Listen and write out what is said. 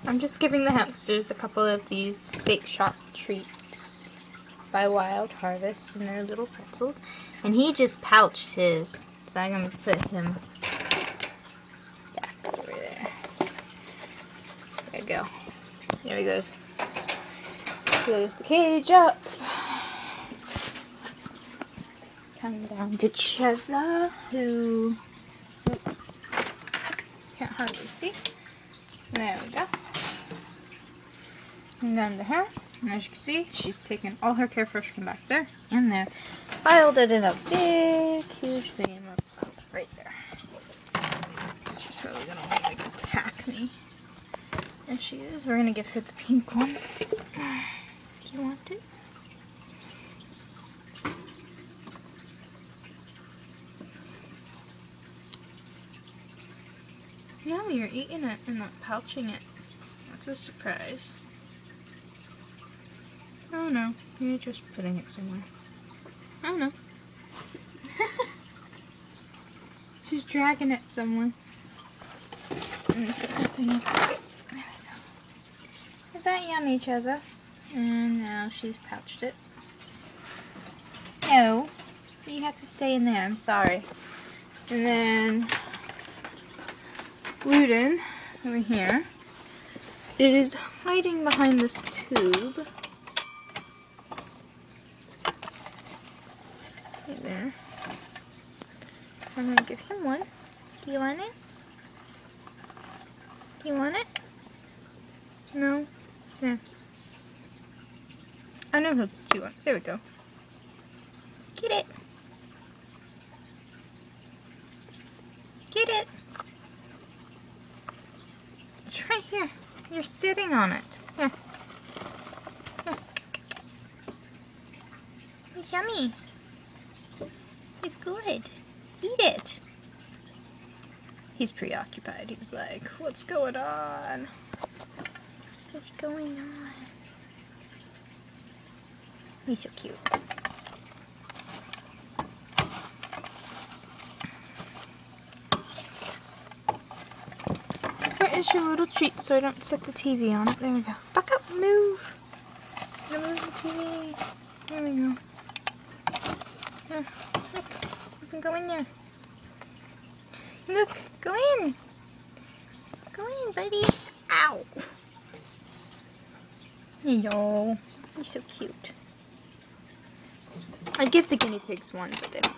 I'm just giving the hamsters a couple of these Bake Shop treats by Wild Harvest, and they're little pretzels. And he just pouched his, so I'm going to put him back over there. There we go. There he goes. Close the cage up. Come down to Cheza, who can't hardly see. There we go. And down to her. And as you can see, she's taken all her care fresh from back there and there. Filed it in a big, huge thing up right there. She's probably going to like attack me. If she is, we're going to give her the pink one. Do you want it? No, you're eating it and not pouching it. That's a surprise. Oh no, you're just putting it somewhere. Oh no. She's dragging it somewhere. Put the thing in. There we go. Is that yummy, Cheza? And now she's pouched it. No, you have to stay in there. I'm sorry. And then Luden, over here, is hiding behind this tube. Right there. I'm going to give him one. Do you want it? Do you want it? No? There. I know who you want. There we go. Get it. Get it. It's right here. You're sitting on it. Here. Here. Yummy. It's good. Eat it. He's preoccupied. He's like, what's going on? What's going on? He's so cute. Where is your little treat so I don't set the TV on it? There we go. Back up, move. Move the TV. There we go. There, look. You can go in there. Look, go in. Go in, buddy. Ow. Yo, you're so cute. I'd give the guinea pigs one, but they don't